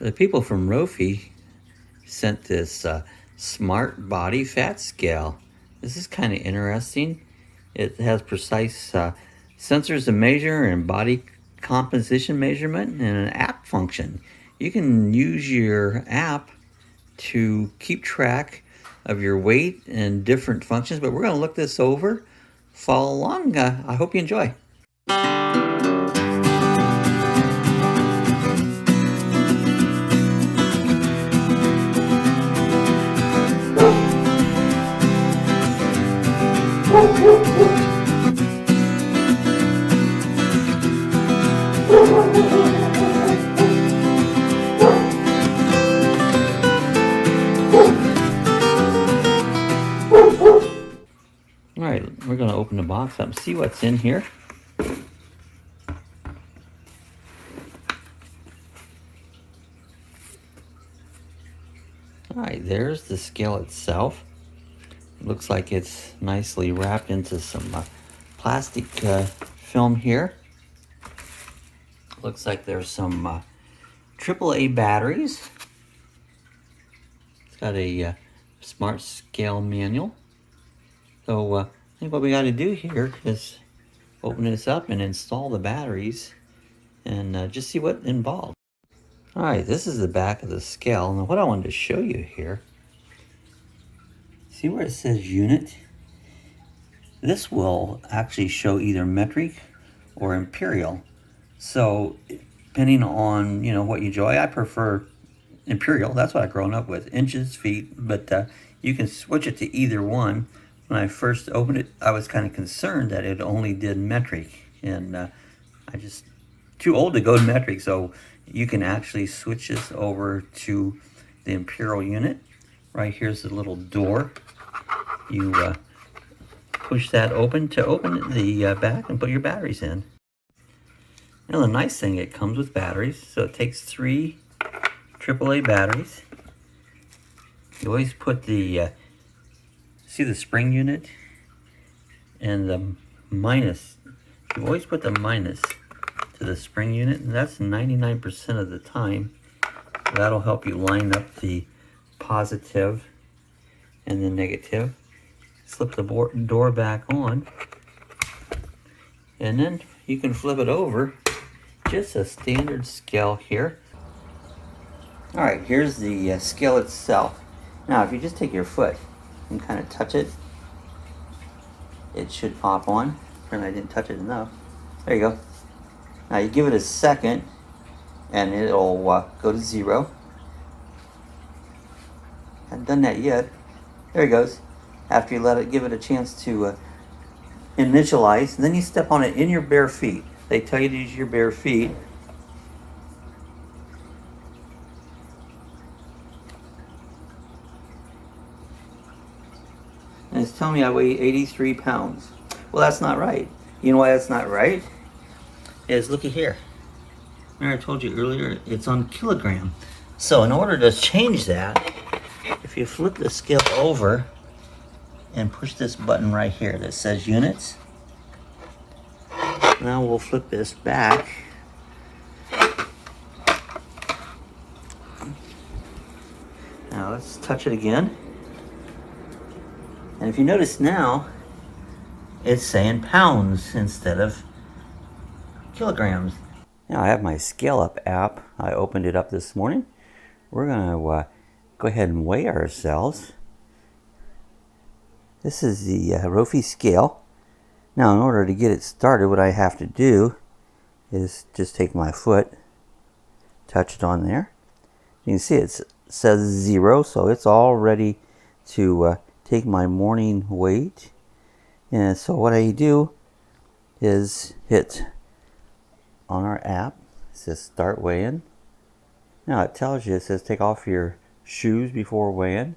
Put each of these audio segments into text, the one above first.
The people from Roffie sent this smart body fat scale. This is kind of interesting. It has precise sensors to measure and body composition measurement and an app function. You can use your app to keep track of your weight and different functions, but we're going to look this over. Follow along. I hope you enjoy. All right, we're going to open the box up and see what's in here. All right, there's the scale itself. It looks like it's nicely wrapped into some plastic film here. Looks like there's some AAA batteries. It's got a smart scale manual. So I think what we got to do here is open this up and install the batteries and just see what's involved. All right, this is the back of the scale. Now what I wanted to show you here, see where it says unit? This will actually show either metric or imperial. So depending on, what you enjoy, I prefer imperial. That's what I've grown up with, inches, feet, but you can switch it to either one. When I first opened it, I was kind of concerned that it only did metric, and I just too old to go to metric, so you can actually switch this over to the imperial unit. Right here's the little door. You push that open to open the back and put your batteries in. Now the nice thing, it comes with batteries, so it takes 3 AAA batteries. You always put the see the spring unit and the minus. You always put the minus to the spring unit, and that's 99% of the time. That'll help you line up the positive and the negative. Slip the door back on, and then you can flip it over. Just a standard scale here. All right, here's the scale itself. Now if you just take your foot and kind of touch it, it should pop on. And I didn't touch it enough. There you go. Now you give it a second and it'll go to 0. Haven't done that yet. There it goes. After you let it, give it a chance to initialize, and then you step on it in your bare feet. They tell you to use your bare feet. And it's telling me I weigh 83 pounds. Well, that's not right. You know why that's not right? Is looky here. Remember I told you earlier, it's on kilogram. So in order to change that, if you flip the scale over and push this button right here that says units. Now we'll flip this back. Now let's touch it again. And if you notice now, it's saying pounds instead of kilograms. Now I have my Scale Up app. I opened it up this morning. We're going to go ahead and weigh ourselves. This is the Roffie scale. Now in order to get it started, what I have to do is just take my foot, touch it on there. You can see it says 0, so it's all ready to take my morning weight. And so what I do is hit on our app. It says start weighing. Now it tells you, it says take off your shoes before weighing.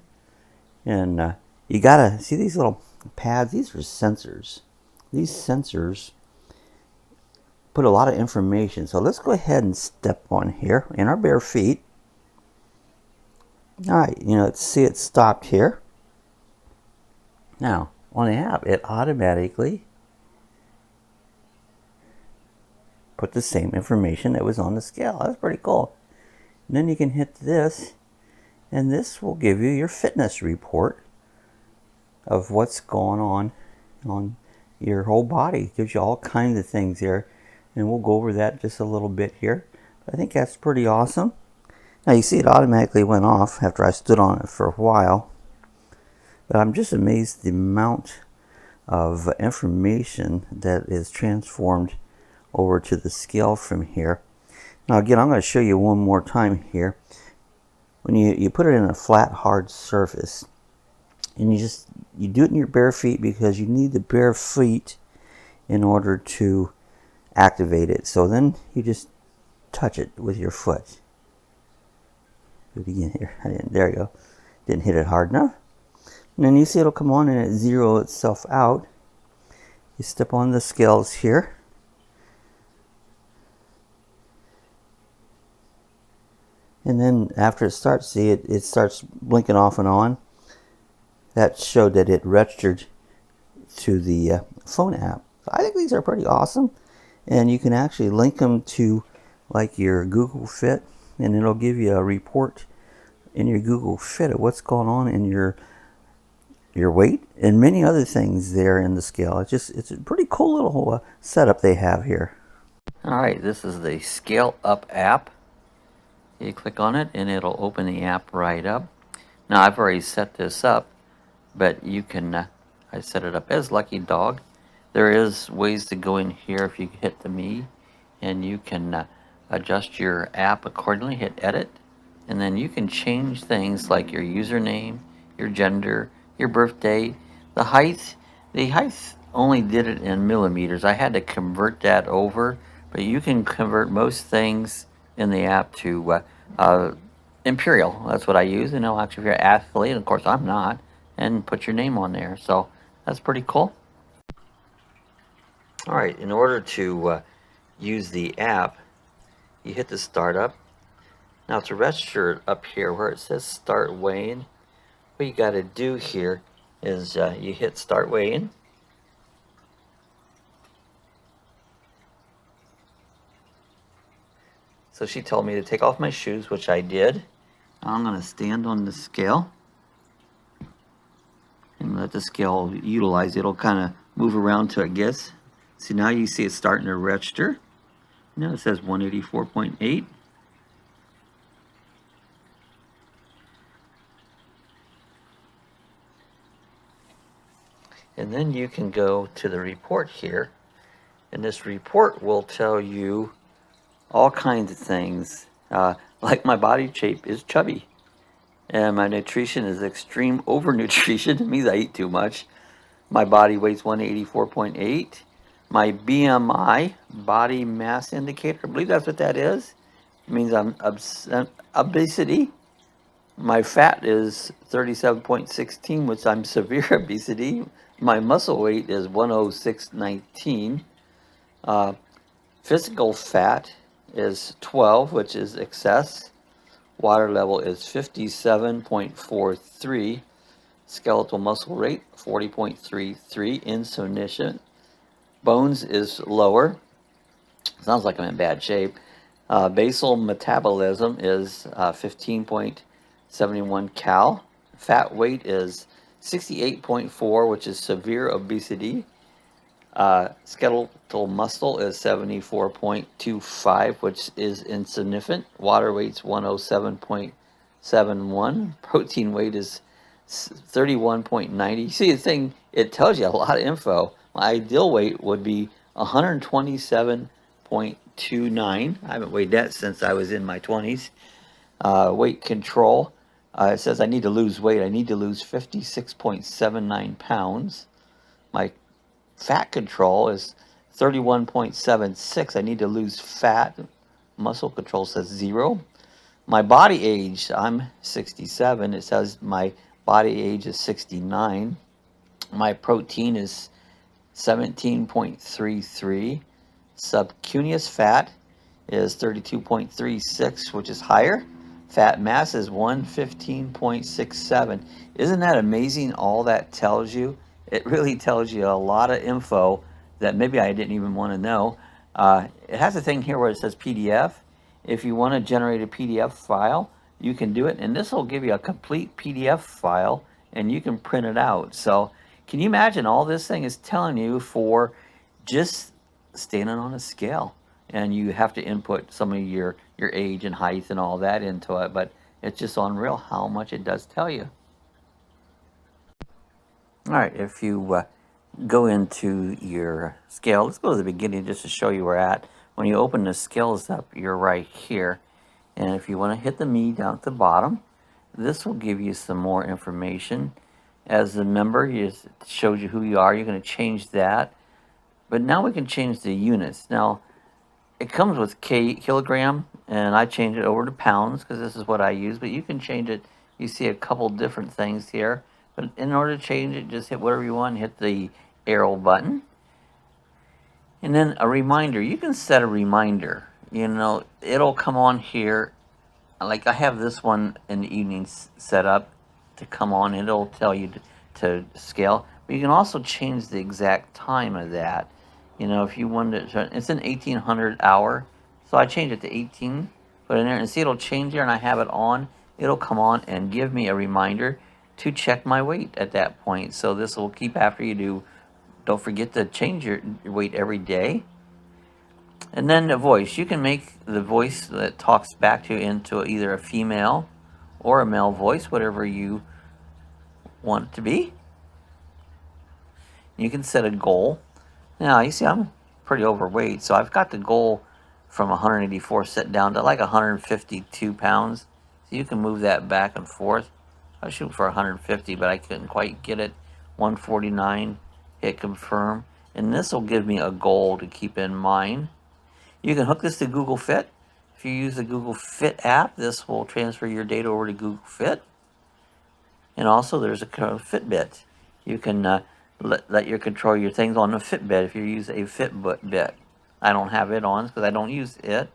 And you gotta see these little pads. These are sensors. These sensors put a lot of information. So let's go ahead and step on here in our bare feet. All right, let's see it stopped here. Now on the app, it automatically put the same information that was on the scale. That's pretty cool. And then you can hit this, and this will give you your fitness report of what's going on your whole body. It gives you all kinds of things here, and we'll go over that just a little bit here. I think that's pretty awesome. Now you see it automatically went off after I stood on it for a while, but I'm just amazed the amount of information that is transformed over to the scale from here. Now again, I'm going to show you one more time here. When you put it in a flat, hard surface, and you do it in your bare feet because you need the bare feet in order to activate it. So then you just touch it with your foot. Do it again here. There you go. Didn't hit it hard enough. And then you see it'll come on and it zero itself out. You step on the scales here. And then after it starts, see it starts blinking off and on. That showed that it registered to the phone app. So I think these are pretty awesome. And you can actually link them to like your Google Fit, and it'll give you a report in your Google Fit of what's going on in your weight and many other things there in the scale. It's a pretty cool little setup they have here. All right, this is the Scale Up app. You click on it and it'll open the app right up. Now I've already set this up, but you can, I set it up as Lucky Dog. There is ways to go in here if you hit the me, and you can adjust your app accordingly, hit edit, and then you can change things like your username, your gender, your birth date, the height. The height only did it in millimeters. I had to convert that over, but you can convert most things in the app to imperial. That's what I use. And it'll actually, if you're an athlete, and of course I'm not, and put your name on there. So that's pretty cool. All right, in order to use the app, you hit the start up. Now to register up here where it says start weighing, what you got to do here is you hit start weighing. So she told me to take off my shoes, which I did. I'm going to stand on the scale and let the scale utilize it. It'll kind of move around till it gets. So now you see it's starting to register. Now it says 184.8. And then you can go to the report here, and this report will tell you all kinds of things. Like my body shape is chubby, and my nutrition is extreme overnutrition. It means I eat too much. My body weight's 184.8. My BMI, body mass indicator, I believe that's what that is. It means I'm obesity. My fat is 37.16, which I'm severe obesity. My muscle weight is 106.19. Physical fat is 12, which is excess. Water level is 57.43. Skeletal muscle rate 40.33. Insufficient. Bones is lower. Sounds like I'm in bad shape. Basal metabolism is 15.71 cal. Fat weight is 68.4, which is severe obesity. Skeletal muscle is 74.25, which is insignificant. Water weight's 107.71. Protein weight is 31.90. See the thing, it tells you a lot of info. My ideal weight would be 127.29. I haven't weighed that since I was in my 20s. Weight control. It says I need to lose weight. I need to lose 56.79 pounds. My fat control is 31.76. I need to lose fat. Muscle control says 0. My body age, I'm 67. It says my body age is 69. My protein is 17.33. Subcutaneous fat is 32.36, which is higher. Fat mass is 115.67. Isn't that amazing, all that tells you? It really tells you a lot of info that maybe I didn't even want to know. It has a thing here where it says PDF, If you want to generate a PDF file, you can do it, and this will give you a complete PDF file, and you can print it out. So can you imagine all this thing is telling you for just standing on a scale? And you have to input some of your age and height and all that into it, but it's just unreal how much it does tell you. All right, if you go into your scale, let's go to the beginning just to show you where we're at. When you open the scales up, you're right here. And if you want to hit the me down at the bottom, this will give you some more information. As a member, it shows you who you are. You're going to change that. But now we can change the units. Now, it comes with kilogram, and I changed it over to pounds because this is what I use. But you can change it. You see a couple different things here. But in order to change it, just hit whatever you want, hit the arrow button. And then a reminder, you can set a reminder. You know, it'll come on here. Like I have this one in the evening set up to come on. It'll tell you to scale. But you can also change the exact time of that. You know, if you wanted to, it's an 1800 hour. So I changed it to 18. Put it in there and see it'll change here, and I have it on. It'll come on and give me a reminder to check my weight at that point. So this will keep after you do. Don't forget to change your weight every day. And then the voice. You can make the voice that talks back to you into either a female or a male voice, whatever you want it to be. You can set a goal. Now, you see I'm pretty overweight, so I've got the goal from 184 set down to like 152 pounds. So you can move that back and forth. I was shooting for 150, but I couldn't quite get it. 149, hit confirm. And this will give me a goal to keep in mind. You can hook this to Google Fit. If you use the Google Fit app, this will transfer your data over to Google Fit. And also there's a Fitbit. You can let you control your things on the Fitbit if you use a Fitbit. I don't have it on because I don't use it.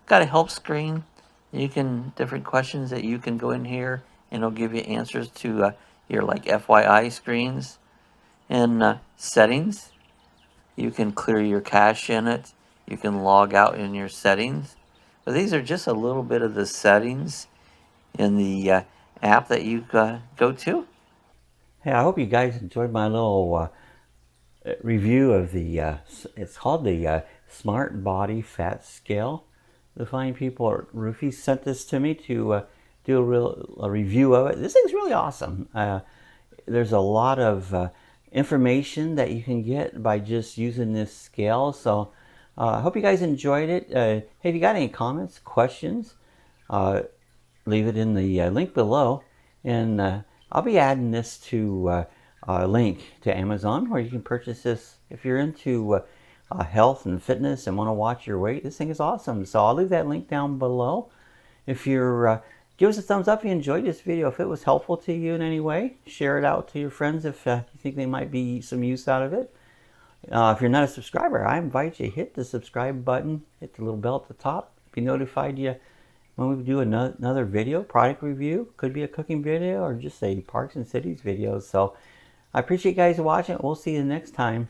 Got a help screen. You can, different questions that you can go in here and it'll give you answers to your like FYI screens. And settings, you can clear your cache in it. You can log out in your settings. But these are just a little bit of the settings in the app that you go to. Hey, I hope you guys enjoyed my little review of the, it's called the Smart Body Fat Scale. The fine people at Roffie sent this to me to do a review of it. This thing's really awesome. There's a lot of information that you can get by just using this scale. So I hope you guys enjoyed it. Hey, if you got any comments, questions, leave it in the link below. And I'll be adding this to a link to Amazon where you can purchase this if you're into health and fitness and want to watch your weight. This thing is awesome. So I'll leave that link down below. If you're give us a thumbs up if you enjoyed this video. If it was helpful to you in any way, share it out to your friends if you think they might be some use out of it. If you're not a subscriber, I invite you to hit the subscribe button, hit the little bell at the top, be notified when we do another video, product review. Could be a cooking video or just a parks and cities video. So I appreciate you guys watching. We'll see you next time.